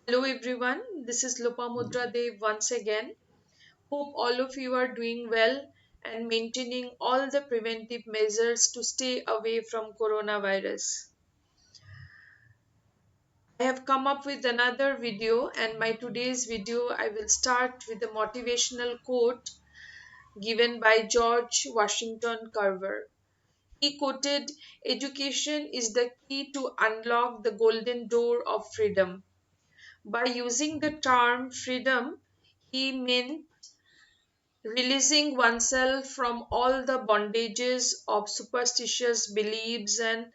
Hello everyone, this is Lopamudra Dev once again. Hope all of you are doing well and maintaining all the preventive measures to stay away from coronavirus. I have come up with another video, and my today's video I will start with a motivational quote given by George Washington Carver. He quoted, "Education is the key to unlock the golden door of freedom." By using the term freedom, he meant releasing oneself from all the bondages of superstitious beliefs and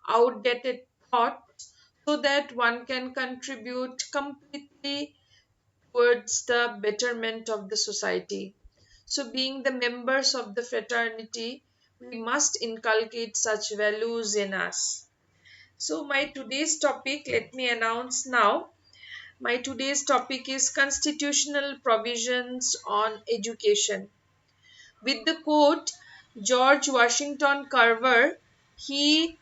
outdated thoughts so that one can contribute completely towards the betterment of the society. So, being the members of the fraternity, we must inculcate such values in us. So, my today's topic, let me announce now. My today's topic is constitutional provisions on education. With the quote, George Washington Carver, he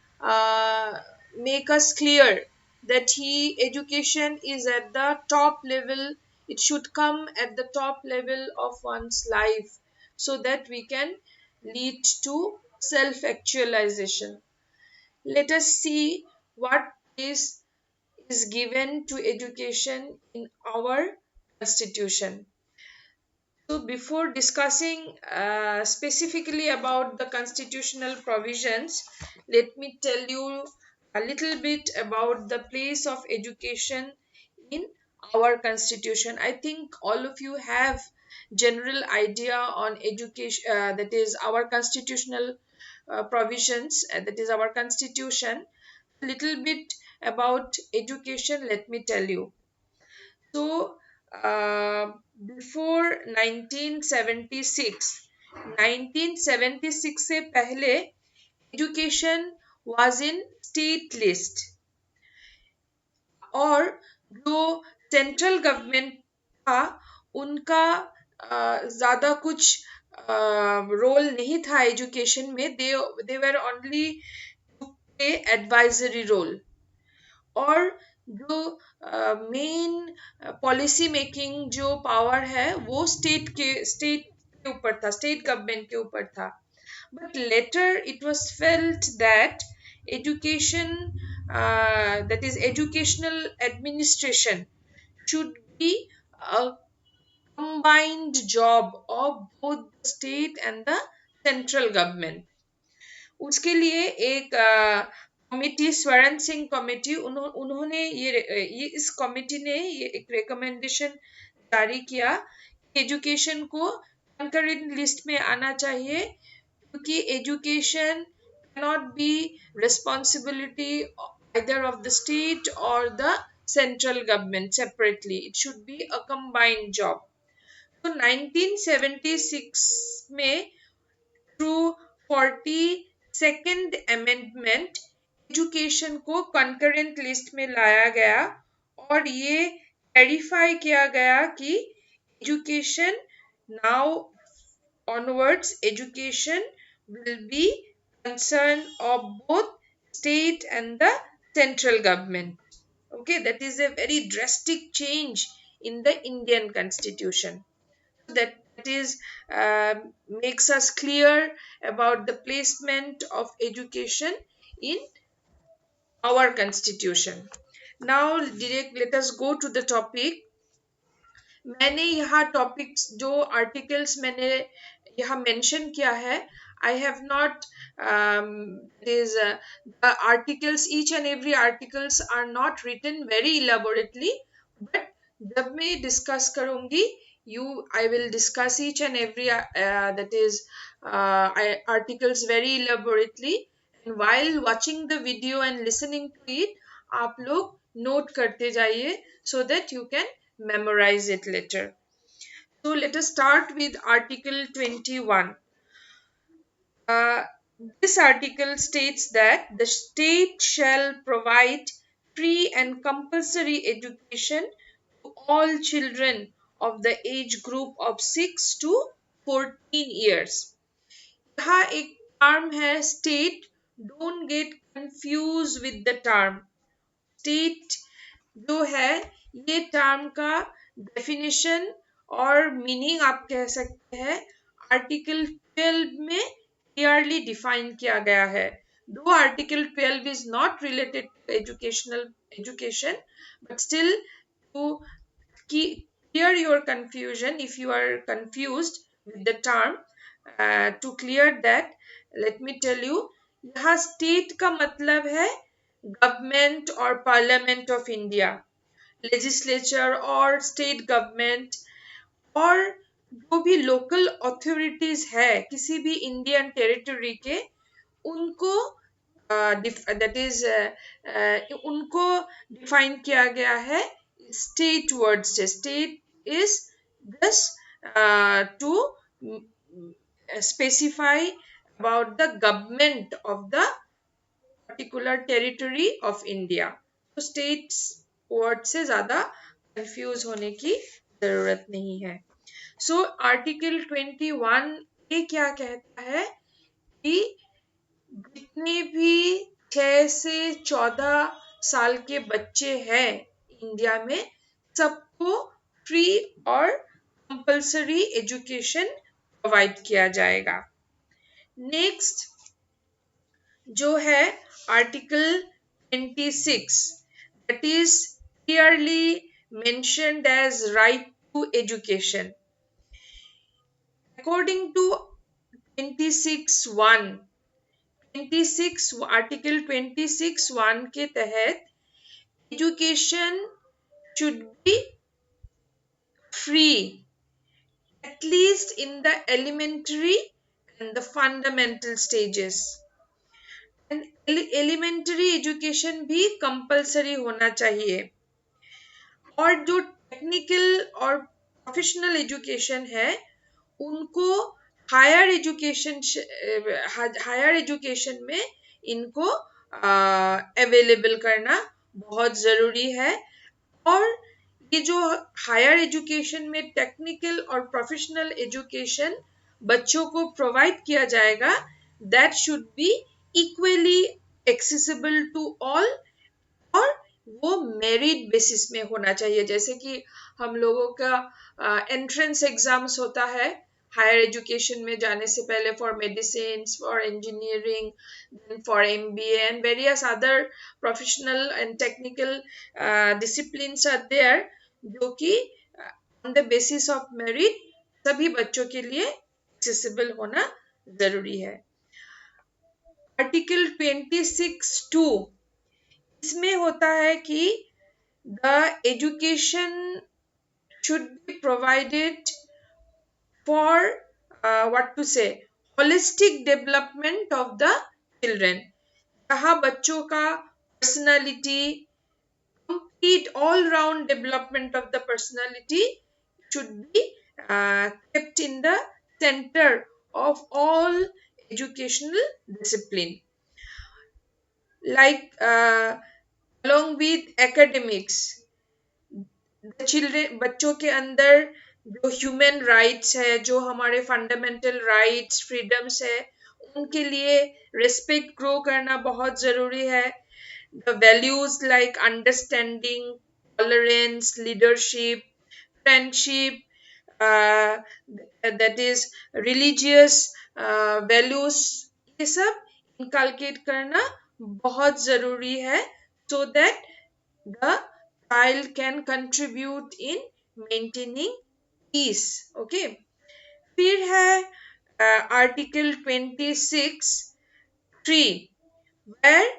make us clear that he education is at the top level. It should come at the top level of one's life so that we can lead to self actualization. Let us see what is given to education in our constitution. So, before discussing specifically about the constitutional provisions, let me tell you a little bit about the place of education in our constitution. I think all of you have general idea on education, that is our constitutional provisions, that is our constitution. Little bit about education, let me tell you. So, before 1976, 1976 से पहले education was in state list और जो central government था उनका ज़्यादा कुछ role नहीं था एजुकेशन में they were only to play advisory role और जो मेन पॉलिसी मेकिंग जो पावर है वो स्टेट के ऊपर था, स्टेट गवर्नमेंट के ऊपर था. But later it was felt that education, that is educational administration, should be a combined job of both the state and the central government. उसके लिए एक कमिटी, स्वर्ण सिंह कमेटी, उन्होंने ये इस कमेटी ने ये एक रिकमेंडेशन जारी किया कि एजुकेशन को कंकरेंट लिस्ट में आना चाहिए क्योंकि education cannot be responsibility either of the state or the central government separately. It should be a combined job. So 1976 में through 42nd amendment एजुकेशन को कंकरेंट लिस्ट में लाया गया और ये क्लैरिफाई किया गया कि education now onwards education will be concern of both state and the central government. Okay, that is a very drastic change in the Indian constitution. That is makes us clear about the placement of education in our constitution. Now direct let us go to the topic. मैंने यहाँ topics जो articles मैंने यहाँ mention किया है I have not this the articles each and every articles are not written very elaborately but जब मैं discuss करूंगी you I will discuss each and every that is articles very elaborately, and while watching the video and listening to it आप लोग note करते जाइए so that you can memorize it later. So let us start with Article 21. Uh, this article states that the state shall provide free and compulsory education to all children of the age group of 6 to 14 years. यहाँ एक term है state. Don't get confused with the term. State जो है ये term का definition और meaning आप कह सकते हैं आर्टिकल 12 में क्लियरली डिफाइन किया गया है. दो article 12 is not related to educational education but still to clear your confusion if you are confused with the term, to clear that let me tell you यहाँ स्टेट का मतलब है government और parliament of India, legislature और state government और जो भी local authorities है किसी भी इंडियन टेरिटरी के उनको दैट इज उनको डिफाइन किया गया है स्टेट वर्ड से. State is this to specify about the government of the particular territory of India. तो states वर्ड से ज्यादा कंफ्यूज होने की जरूरत नहीं है. सो आर्टिकल 21 ये क्या कहता है कि जितने भी 6 से 14 साल के बच्चे हैं इंडिया में सबको फ्री और कंपल्सरी एजुकेशन प्रोवाइड किया जाएगा. नेक्स्ट जो है article 26 that is clearly mentioned as right to education. According to 26(1) 26 article 26(1) के तहत education should be free at least in the elementary and the fundamental stages. Elementary education भी compulsory होना चाहिए और जो टेक्निकल और प्रोफेशनल एजुकेशन है उनको हायर एजुकेशन में इनको अवेलेबल करना बहुत ज़रूरी है. और ये जो हायर एजुकेशन में टेक्निकल और प्रोफेशनल एजुकेशन बच्चों को प्रोवाइड किया जाएगा that should be equally accessible to all और वो मेरिट बेसिस में होना चाहिए. जैसे कि हम लोगों का एंट्रेंस एग्जाम्स होता है हायर एजुकेशन में जाने से पहले for medicine for engineering for MBA and various other professional and technical disciplines are there जो कि on the basis of merit सभी बच्चों के लिए एक्सेसिबल होना जरूरी है. आर्टिकल 26(2) इसमें होता है कि the education should be provided for what to say holistic development of the children. जहाँ बच्चों का personality complete all round development of the personality should be kept in the center of all educational discipline. Like along with academics children बच्चों के अंदर जो human rights है जो हमारे फंडामेंटल राइट्स फ्रीडम्स है उनके लिए रिस्पेक्ट ग्रो करना बहुत ज़रूरी है. The values like understanding tolerance leadership friendship that is religious values ये सब इनकलकेट करना बहुत ज़रूरी है so that the child can contribute in maintaining peace. Okay. फिर है article 26(3) where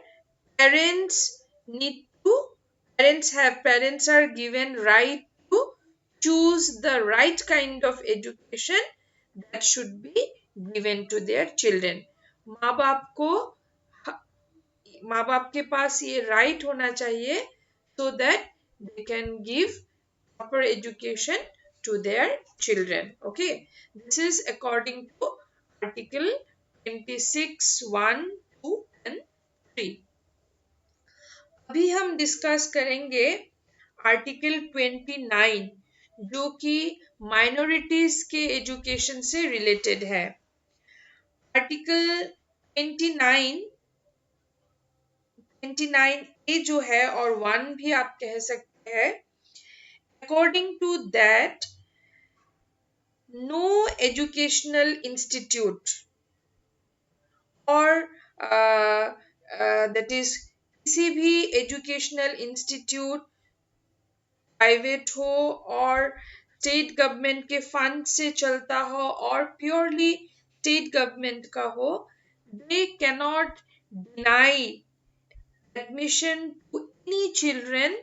parents need to parents are given right to choose the right kind of education that should be given to their children. माँ बाप के पास ये right होना चाहिए so that they can give proper education to their children. Okay, this is according to article 26(1), 2 and 3. अभी हम discuss करेंगे article 29 जो कि माइनॉरिटीज के एजुकेशन से रिलेटेड है. आर्टिकल 29 29A जो है और 1 भी आप कह सकते हैं, according to that no educational institute or that is किसी भी educational institute प्राइवेट हो और स्टेट गवर्नमेंट के फंड से चलता हो और प्योरली स्टेट गवर्नमेंट का हो, they cannot deny admission to any children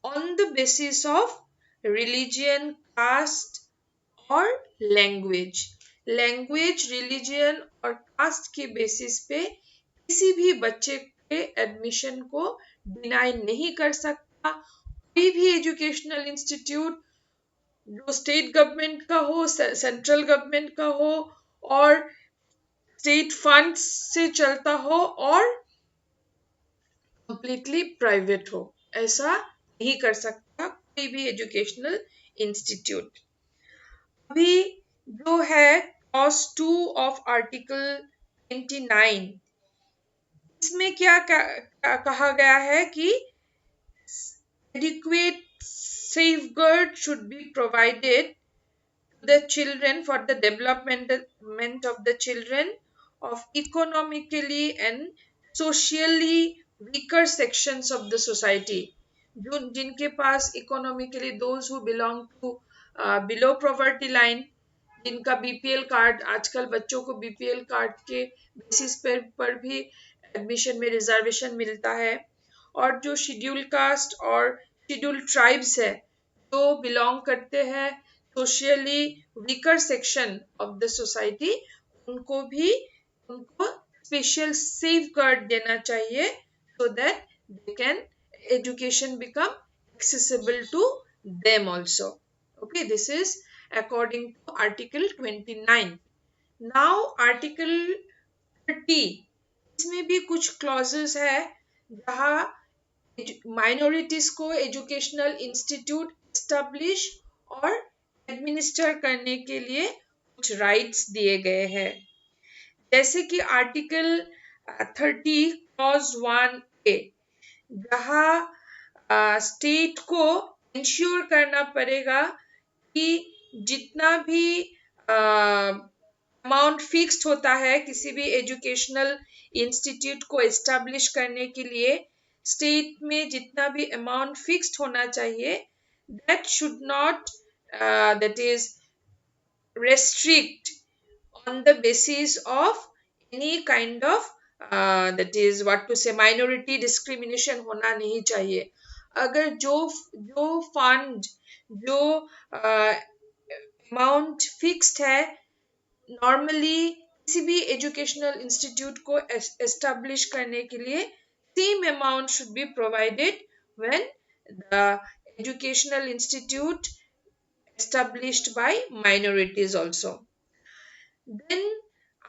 on the basis of religion, caste or language. Language, religion और कास्ट के बेसिस पे किसी भी बच्चे के एडमिशन को डिनाई नहीं कर सकता। कोई भी एजुकेशनल इंस्टीट्यूट जो स्टेट गवर्नमेंट का हो, सेंट्रल गवर्नमेंट का हो और स्टेट फंड से चलता हो और कंप्लीटली प्राइवेट हो, ऐसा नहीं कर सकता कोई भी एजुकेशनल इंस्टीट्यूट। अभी जो है क्लॉज 2 ऑफ आर्टिकल 29, इसमें क्या कहा गया है कि adequate safeguard should be provided to the children for the development of the children of economically and socially weaker sections of the society, जो जिनके पास economically those who belong to below poverty line, जिनका BPL card, आजकल बच्चों को BPL card के basis पर भी एडमिशन में रिजर्वेशन मिलता है, और जो शेड्यूल कास्ट और शेड्यूल ट्राइब्स है जो बिलोंग करते हैं socially weaker section of the society, उनको स्पेशल सेफ गार्ड देना चाहिए so that they can education become accessible to them also. Okay, this is according to article 29. now article 30, इसमें भी कुछ क्लॉजेस है जहाँ माइनॉरिटीज को एजुकेशनल इंस्टीट्यूट एस्टेब्लिश और एडमिनिस्टर करने के लिए कुछ राइट्स दिए गए हैं, जैसे कि आर्टिकल 30 क्लॉज 1A, जहाँ स्टेट को इंश्योर करना पड़ेगा कि जितना भी अमाउंट फिक्स्ड होता है किसी भी एजुकेशनल इंस्टीट्यूट को एस्टेब्लिश करने के लिए, स्टेट में जितना भी अमाउंट फिक्स्ड होना चाहिए, that should not that is restrict on the basis of any kind of that is what to say minority discrimination होना नहीं चाहिए। अगर जो फंड जो अमाउंट फिक्स्ड है नॉर्मली किसी भी एजुकेशनल इंस्टीट्यूट को एस्टेब्लिश करने के लिए, same amount should be provided when the educational institute established by minorities also. Then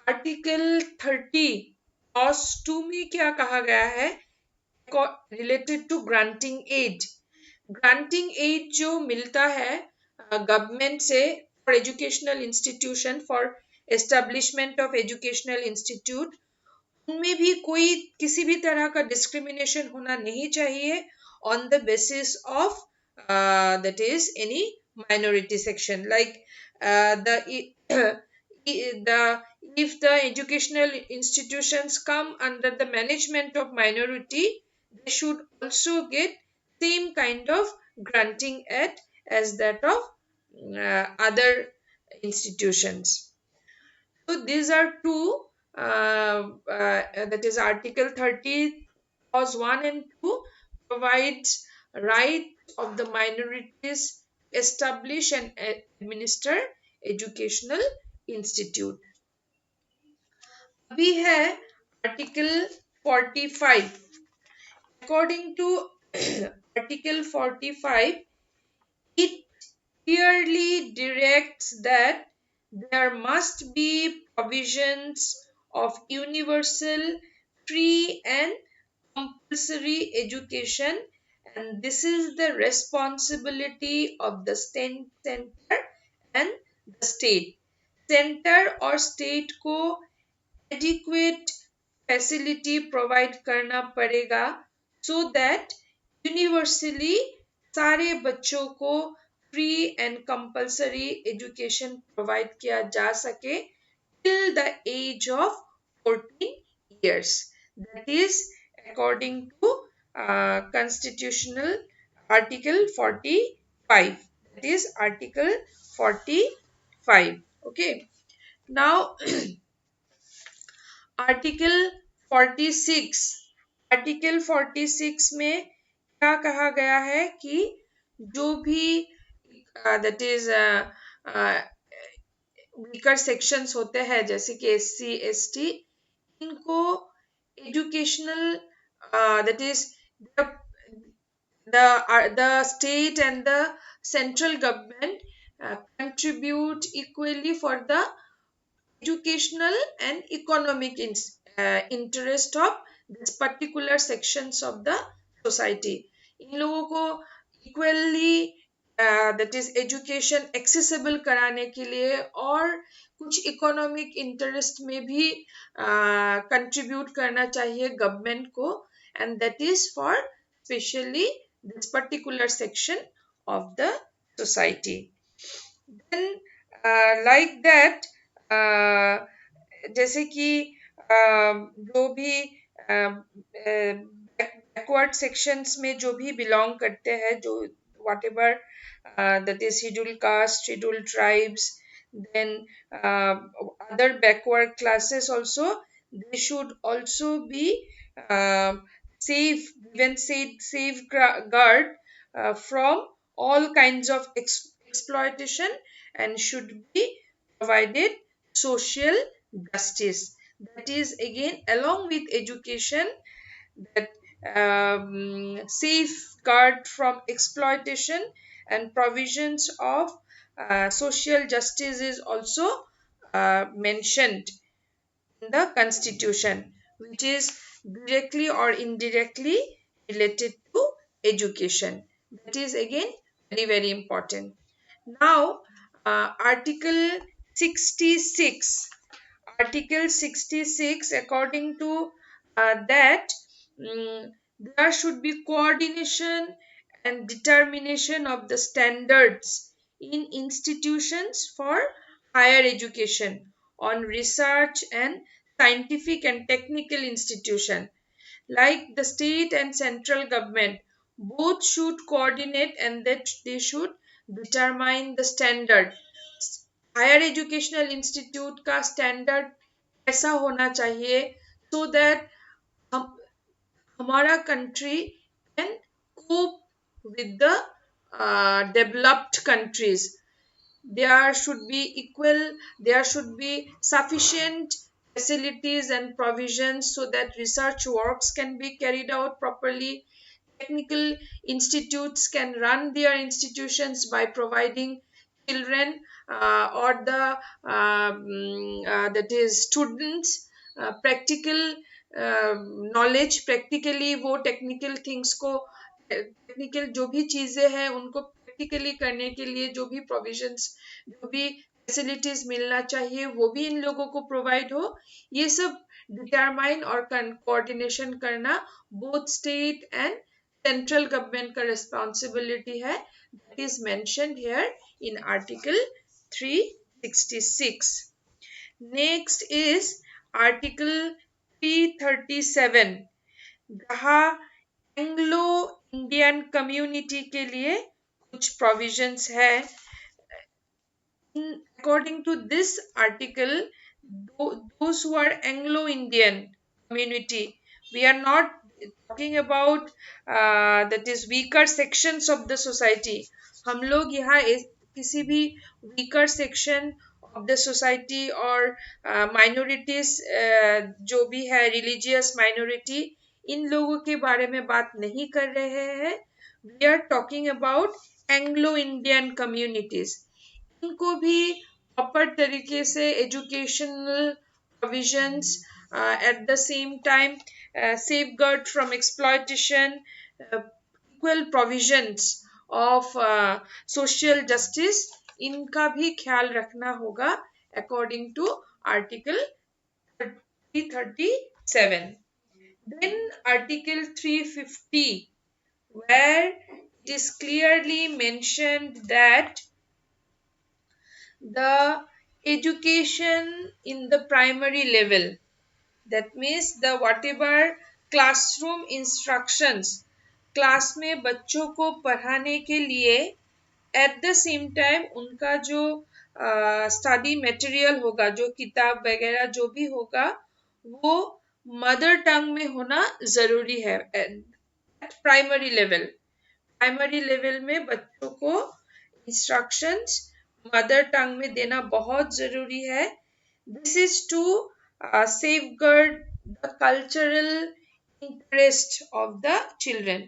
article 30 clause 2 में क्या कहा गया है related to granting aid. granting aid जो मिलता है गवर्नमेंट से for educational institution for establishment of educational institute, उनमें भी कोई किसी भी तरह का डिस्क्रिमिनेशन होना नहीं चाहिए on the basis of that is any minority section, like if the educational institutions come under the management of minority, they should also get same kind of granting aid as that of other institutions. So these are two that is article 30 clause 1 and 2 provides right of the minorities establish and administer educational institute. अभी है article 45. according to article 45, it clearly directs that there must be provisions of universal, free and compulsory education, and this is the responsibility of the center and the state. center और state को adequate facility provide करना पड़ेगा so that universally सारे बच्चों को free and compulsory education provide किया जा सके till the age of 14 years. That is according to constitutional article 45. That is article 45. Okay. Now article 46, article 46 में क्या कहा गया है कि जो भी दैट इज वीकर सेक्शंस होते हैं जैसे कि एससी एसटी, इनको educational that is the state and the central government contribute equally for the educational and economic interest of this particular sections of the society. इन लोगों को equally that is education accessible कराने के लिए और कुछ economic interest में भी contribute करना चाहिए गवर्नमेंट को, and that is for specially this particular section of the society. Then like that जैसे कि जो भी बैकवर्ड सेक्शंस में जो भी बिलोंग करते हैं, जो whatever that is scheduled caste, scheduled tribes, then other backward classes also, they should also be safeguard from all kinds of exploitation and should be provided social justice. That is again along with education, that safeguard from exploitation and provisions of social justice is also mentioned in the constitution, which is directly or indirectly related to education. That is again very, very important. Now, Article 66. Article 66, according to that, there should be coordination and determination of the standards in institutions for higher education on research and scientific and technical institution, like the state and central government both should coordinate and that they should determine the standard. Higher educational institute का standard कैसा होना चाहिए so that हम हमारा country can cope with the developed countries. There should be equal, there should be sufficient facilities and provisions so that research works can be carried out properly. Technical institutes can run their institutions by providing children or the that is students practical knowledge, practically वो technical things को, technical जो भी चीजें हैं उनको practically करने के लिए जो भी provisions, जो भी facilities मिलना चाहिए वो भी इन लोगों को provide हो, ये सब determine और coordination करना both state and central government का responsibility है. That is mentioned here in Article 366. Next is Article 337. जहाँ एंग्लो इंडियन कम्युनिटी के लिए कुछ प्रोविजंस है. According to this article, those who are Anglo-Indian community, we are not talking about that is weaker sections of the society. हम लोग यहाँ किसी भी weaker section of the society और minorities जो भी है religious minority, इन लोगों के बारे में बात नहीं कर रहे हैं. We are talking about Anglo-Indian communities. इनको भी प्रॉपर तरीके से educational provisions at the same time safeguard from exploitation, equal provisions of social justice, इनका भी ख्याल रखना होगा according to article 337. 7. Then Article 350, where it is clearly mentioned that the education in the primary level, that means the whatever classroom instructions class में बच्चों को पढ़ाने के लिए एट द सेम टाइम उनका जो स्टडी मटेरियल होगा, जो किताब वगैरह जो भी होगा, वो मदर टंग में होना जरूरी है। एट प्राइमरी लेवल में बच्चों को इंस्ट्रक्शंस मदर टंग में देना बहुत जरूरी है। This is to safeguard the cultural interest of the children.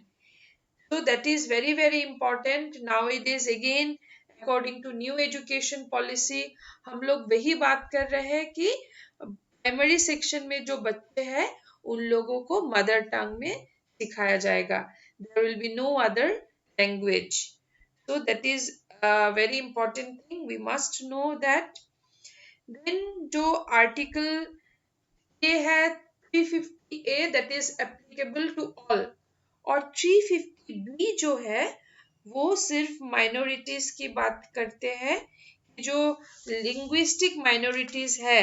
So that is very very important nowadays। again according to new education policy हम लोग वही बात कर रहे हैं कि प्राइमरी सेक्शन में जो बच्चे हैं उन लोगों को मदर टंग में सिखाया जाएगा। there will be no other language। so that is a very important thing, we must know that। then जो article ये है 350A, that is applicable to all, और 350B जो है वो सिर्फ माइनॉरिटीज की बात करते हैं। जो लिंग्विस्टिक माइनॉरिटीज है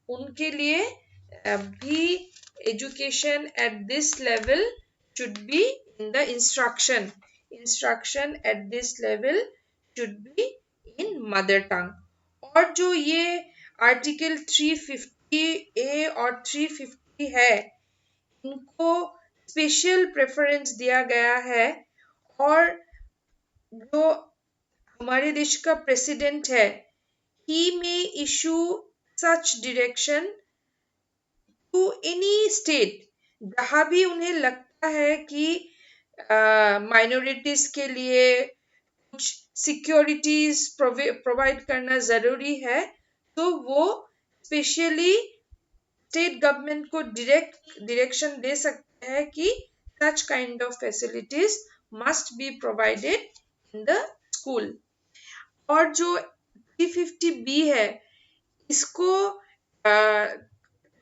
उनके लिए भी education at this level should be in the instruction at this level should be in mother tongue। और जो ये आर्टिकल 350A और 350 है इनको स्पेशल प्रेफरेंस दिया गया है। और जो हमारे देश का प्रेसिडेंट है, he may issue such direction to any state, जहां भी उन्हें लगता है कि माइनॉरिटीज के लिए कुछ सिक्योरिटीज प्रोवाइड करना जरूरी है, तो वो स्पेशली स्टेट गवर्नमेंट को डायरेक्शन दे सकते हैं कि such kind of facilities must be provided in the school। और जो 350B है इसको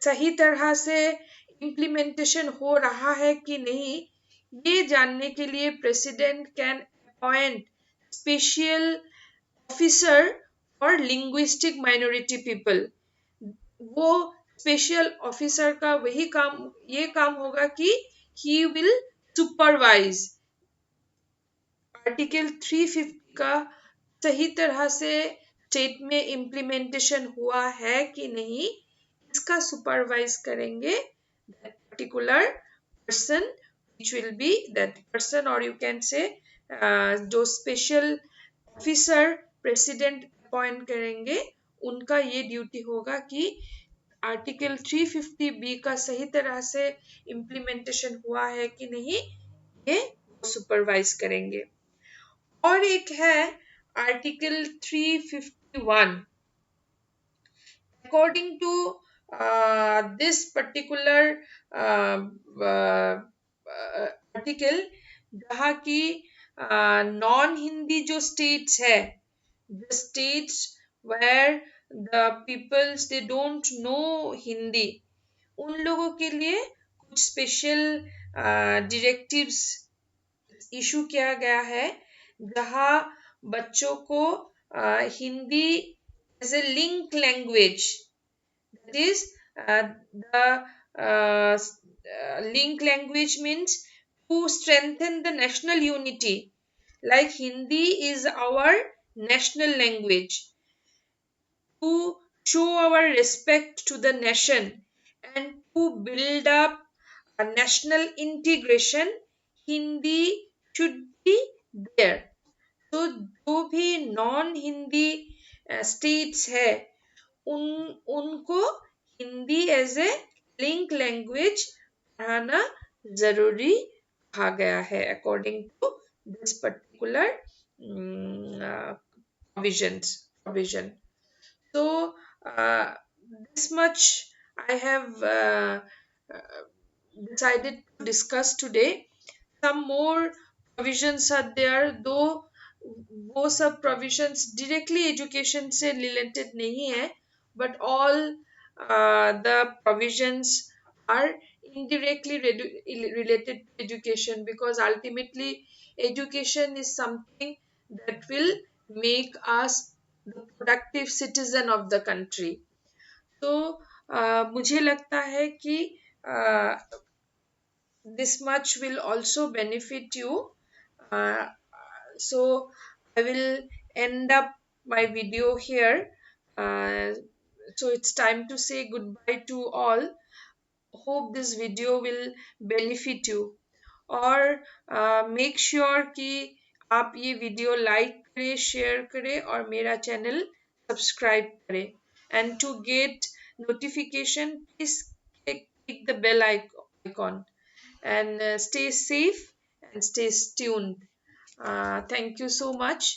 सही तरह से इम्प्लीमेंटेशन हो रहा है कि नहीं, ये जानने के लिए president can appoint special officer for linguistic minority people. वो स्पेशल ऑफिसर का वही काम, ये काम होगा कि ही विल सुपरवाइज आर्टिकल 350 का सही तरह से स्टेट में इम्प्लीमेंटेशन हुआ है कि नहीं, इसका सुपरवाइज करेंगे that particular person, which will be that person, or you can say जो स्पेशल ऑफिसर प्रेसिडेंट अपॉइंट करेंगे उनका ये ड्यूटी होगा कि आर्टिकल 350B का सही तरह से इम्प्लीमेंटेशन हुआ है कि नहीं, ये सुपरवाइज करेंगे। और एक है article 351। according to this particular article, जहाँ की नॉन हिंदी जो स्टेट्स है, the states where the peoples they don't know Hindi, उन लोगों के लिए कुछ स्पेशल डायरेक्टिव्स इशू किया गया है, जहाँ बच्चों को Hindi as a link language, that is the link language means to strengthen the national unity, like Hindi is our national language, to show our respect to the nation and to build up a national integration, Hindi should be there। तो जो भी non Hindi states है उनको Hindi as a link language पढ़ाना जरूरी कहा गया है according to this particular provision। So this much I have decided to discuss today। some more provisions are there, though वो सब provisions directly education से related नहीं है, but all the provisions are indirectly related to education, because ultimately education is something that will make us the productive citizen of the country. तो मुझे लगता है कि this much will also benefit you. Uh, so I will end up my video here. Uh, so it's time to say goodbye to all. Hope this video will benefit you. और make sure कि आप ये video like करें, share करें और मेरा channel subscribe करें. And to get notification, please click the bell icon. And stay safe and stay tuned. Thank you so much.